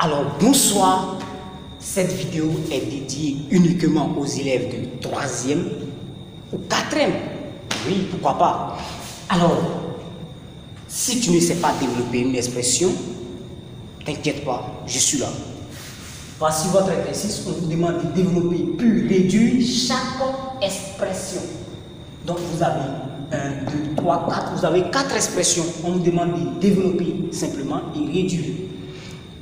Alors bonsoir, cette vidéo est dédiée uniquement aux élèves de 3e ou 4e. Oui, pourquoi pas. Alors, si tu ne sais pas développer une expression, t'inquiète pas, je suis là. Voici votre exercice, on vous demande de développer puis réduire chaque expression. Donc vous avez 1, 2, 3, 4, vous avez 4 expressions. On vous demande de développer simplement et réduire.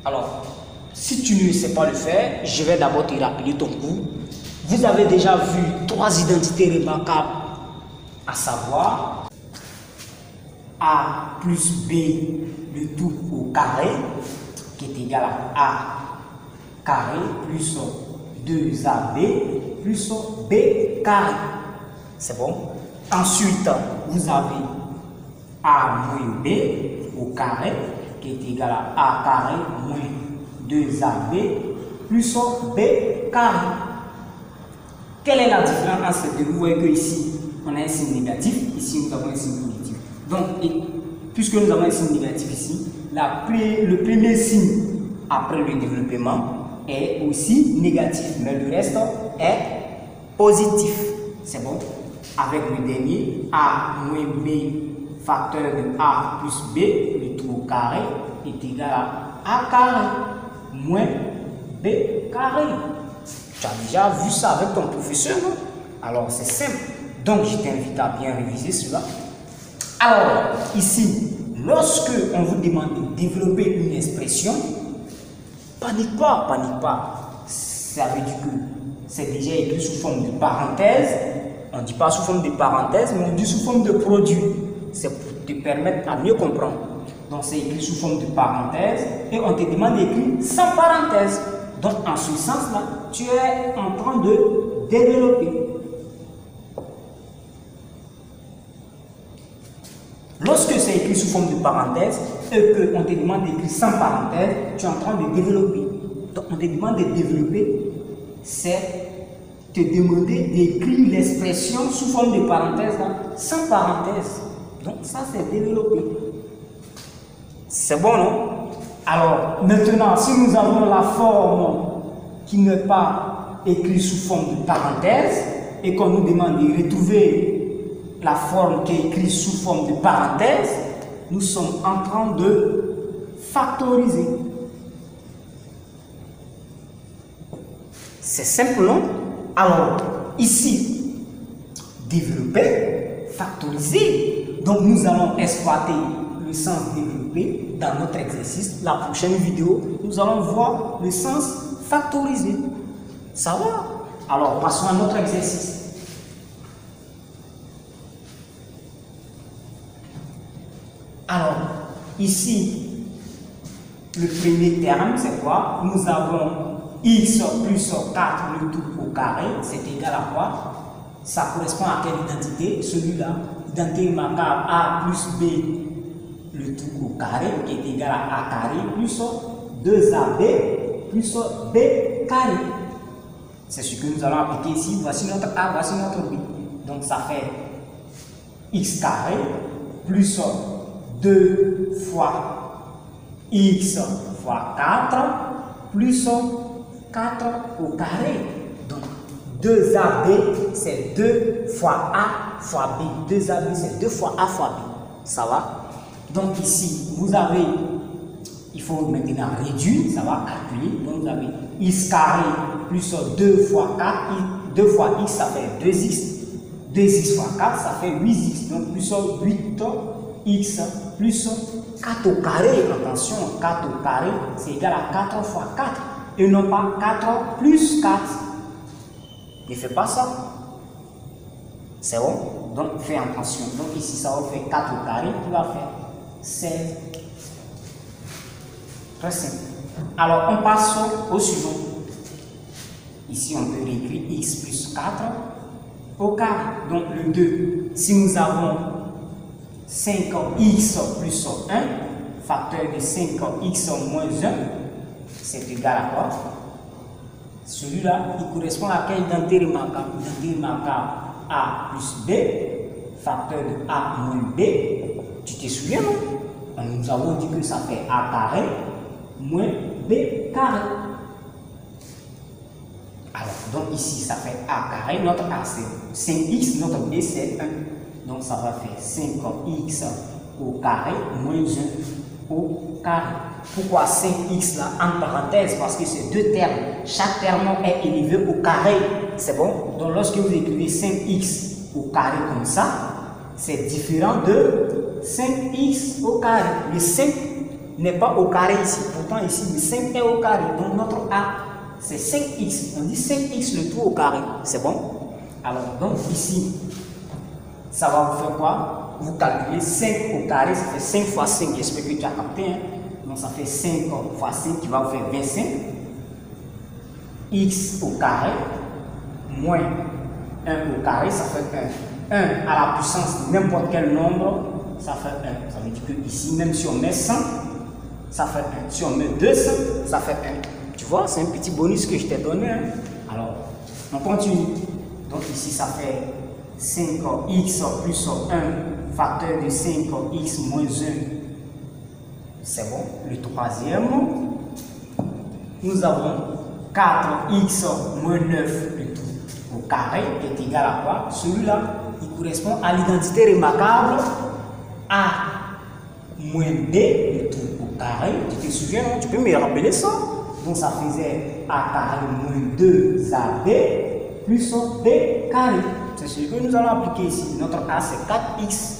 Alors, si tu ne sais pas le faire, je vais d'abord te rappeler ton cours. Vous avez déjà vu 3 identités remarquables, à savoir A plus B, le tout au carré, qui est égal à A carré plus 2AB plus B carré. C'est bon? Ensuite, vous avez A moins B au carré, qui est égal à A carré moins 2AB plus B carré. Quelle est la différence entre ces deux? Vous voyez que ici, on a un signe négatif, ici nous avons un signe positif. Donc, puisque nous avons un signe négatif ici, le premier signe après le développement est aussi négatif, mais le reste est positif. C'est bon? Avec le dernier, A moins B facteur de A plus B, le tout au carré, est égal à A carré moins B carré. Tu as déjà vu ça avec ton professeur, non? Alors c'est simple. Donc je t'invite à bien réviser cela. Alors ici, lorsque on vous demande de développer une expression, panique pas, panique pas. Ça veut dire que c'est déjà écrit sous forme de parenthèse. On ne dit pas sous forme de parenthèse, mais on dit sous forme de produit. C'est pour te permettre à mieux comprendre. Donc c'est écrit sous forme de parenthèse et on te demande d'écrire sans parenthèse. Donc en ce sens-là, tu es en train de développer. Lorsque c'est écrit sous forme de parenthèse et qu'on te demande d'écrire sans parenthèse, tu es en train de développer. Donc on te demande de développer, c'est te demander d'écrire l'expression sous forme de parenthèse là, sans parenthèse. Donc ça c'est développer. C'est bon, non? Alors maintenant, si nous avons la forme qui n'est pas écrite sous forme de parenthèse et qu'on nous demande de retrouver la forme qui est écrite sous forme de parenthèse, nous sommes en train de factoriser. C'est simple, non? Alors, ici, développer, factoriser. Donc, nous allons exploiter le sens développer dans notre exercice. La prochaine vidéo, nous allons voir le sens factoriser. Ça va? Alors, passons à notre exercice. Alors, ici, le premier terme, c'est quoi? Nous avons x plus 4 le tout au carré, c'est égal à quoi? Ça correspond à quelle identité? Celui-là, identité remarquable A plus B le tout au carré, qui est égal à A carré plus 2AB plus B carré. C'est ce que nous allons appliquer ici. Voici notre A, voici notre B. Donc ça fait x carré plus 2 fois x fois 4 plus 4 au carré. Donc 2AB c'est 2 fois A fois B. 2AB c'est 2 fois A fois B. Ça va? Donc ici, vous avez, il faut maintenant réduire, ça va calculer. Donc vous avez x carré plus 2 fois 4, 2 fois x ça fait 2x. 2x fois 4 ça fait 8x. Donc plus 8x plus 4 au carré. Attention, 4 au carré c'est égal à 4 fois 4. Et non pas 4 plus 4. Ne fais pas ça. C'est bon? Donc fais attention. Donc ici ça va faire 4 au carré qui va faire 16. Très simple. Alors on passe au suivant. Ici on peut réécrire x plus 4 au carré. Donc le 2. Si nous avons 5x plus 1, facteur de 5x moins 1, c'est égal à quoi? Celui-là, il correspond à quelle identité remarquable? Identité remarquable A plus B, facteur de A moins B. Tu te souviens, non? Nous avons dit que ça fait A carré moins b carré. Alors, donc ici, ça fait a carré. Notre a, c'est 5x. Notre b, c'est 1. Donc, ça va faire 5x au carré moins 1 au carré. Pourquoi 5x là en parenthèse? Parce que c'est deux termes. Chaque terme est élevé au carré. C'est bon? Donc, lorsque vous écrivez 5x au carré comme ça, c'est différent de 5x au carré. Le 5 n'est pas au carré ici. Pourtant, ici, le 5 est au carré. Donc, notre a, c'est 5x. On dit 5x le tout au carré. C'est bon? Alors, donc ici, ça va vous faire quoi? Vous calculez 5 au carré, ça fait 5 fois 5. J'espère que tu as capté. Hein? Donc, ça fait 5 fois 5 qui va vous faire 25. X au carré moins 1 au carré, ça fait 1. 1 à la puissance de n'importe quel nombre, ça fait 1. Ça veut dire que ici, même si on met 100, ça fait 1. Si on met 200, ça fait 1. Tu vois, c'est un petit bonus que je t'ai donné. Hein? Alors, on continue. Donc ici, ça fait 5x plus 1, facteur de 5x moins 1. C'est bon. Le troisième, nous avons 4x moins 9, le tout au carré, est égal à quoi? Celui-là, il correspond à l'identité remarquable A moins B, le tout au carré. Tu te souviens, non? Tu peux me rappeler ça? Donc ça faisait A carré moins 2AB plus B carré. C'est ce que nous allons appliquer ici. Notre A c'est 4x,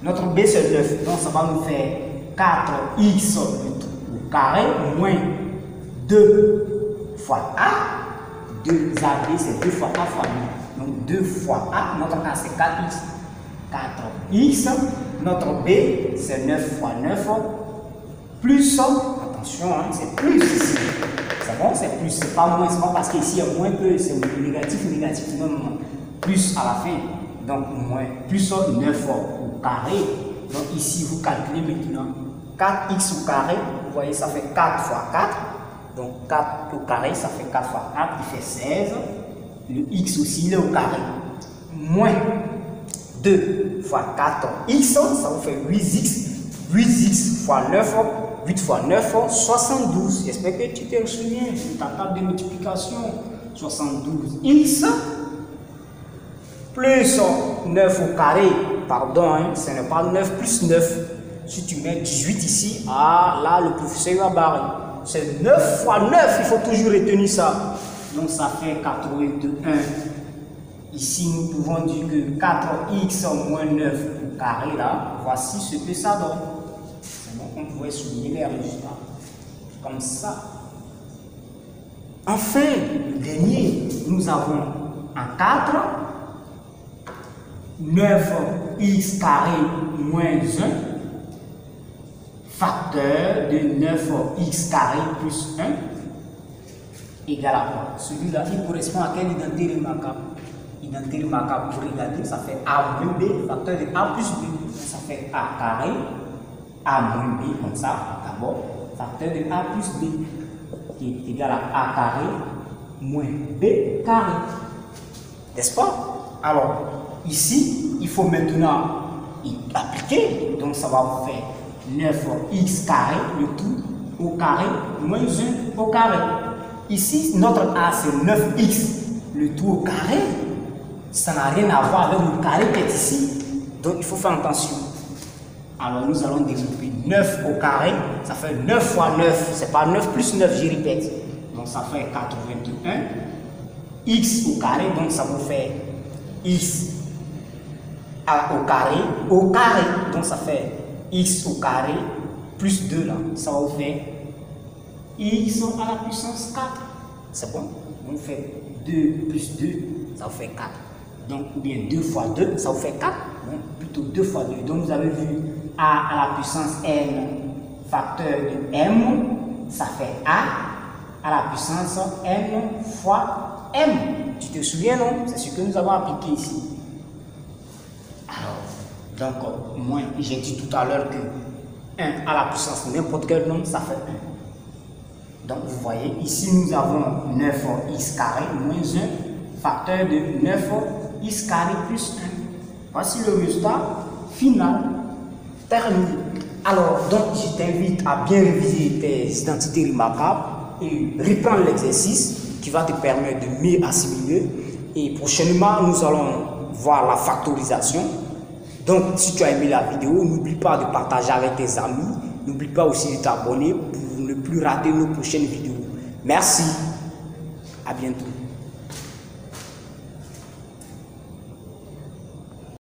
notre B c'est 9. Donc ça va nous faire 4x au carré moins 2 fois A. 2AB c'est 2 fois A fois 9. Donc 2 fois A, notre A c'est 4x. 4x, notre B c'est 9 fois 9 plus, attention, hein, c'est plus ici. C'est bon, c'est plus, c'est pas moins, c'est pas parce qu'ici il y a moins que c'est négatif, non, plus à la fin. Donc moins, plus 9 au carré. Donc ici vous calculez maintenant 4x au carré, vous voyez ça fait 4 fois 4. Donc 4 au carré, ça fait 4 fois 4, il fait 16. Le x aussi, il est au carré. Moins 2 fois 4x, ça vous fait 8x. 8x fois 9, 8 fois 9, 72. J'espère que tu te souviens de ta table de multiplication. 72x plus 9 au carré. Pardon, hein, ce n'est pas 9 plus 9. Si tu mets 18 ici, ah là, le professeur va barrer. C'est 9 fois 9, il faut toujours retenir ça. Donc ça fait 81. Ici, nous pouvons dire que 4x moins 9 au carré, là, voici ce que ça donne. C'est bon qu'on pourrait souligner les résultats. Comme ça. Enfin, le dernier, nous avons en 4, 9x carré moins 1, facteur de 9x carré plus 1, égal à quoi? Celui-là, il correspond à quelle identité remarquable? Identité remarquable, pour regarder, ça fait A moins B, facteur de A plus B. Ça fait A carré, A moins B, comme ça, d'abord, facteur de A plus B, qui est égal à A carré moins B carré. N'est-ce pas? Alors, ici, il faut maintenant appliquer, donc ça va vous faire 9x carré, le tout au carré, moins 1 au carré. Ici, notre A c'est 9x, le tout au carré. Ça n'a rien à voir avec le carré qui est ici. Donc il faut faire attention. Alors nous allons développer 9 au carré. Ça fait 9 fois 9. C'est pas 9 plus 9, je répète. Donc ça fait 81. X au carré. Donc ça vous fait X au carré. Au carré. Donc ça fait X au carré plus 2 là. Ça va vous faire X à la puissance 4. C'est bon. On fait 2 plus 2. Ça vous fait 4. Donc, ou bien 2 fois 2, ça vous fait 4. Donc, plutôt 2 fois 2. Donc, vous avez vu A à la puissance n, facteur de m, ça fait A à la puissance n fois m. Tu te souviens, non? C'est ce que nous avons appliqué ici. Alors, donc, moi, j'ai dit tout à l'heure que 1 à la puissance de n'importe quel nombre, ça fait 1. Donc, vous voyez, ici, nous avons 9x carré moins 1, facteur de 9x carré plus 1. Voici le résultat final terminé. Alors, donc, je t'invite à bien réviser tes identités remarquables et reprendre l'exercice qui va te permettre de mieux assimiler. Et prochainement, nous allons voir la factorisation. Donc, si tu as aimé la vidéo, n'oublie pas de partager avec tes amis. N'oublie pas aussi de t'abonner pour ne plus rater nos prochaines vidéos. Merci. À bientôt.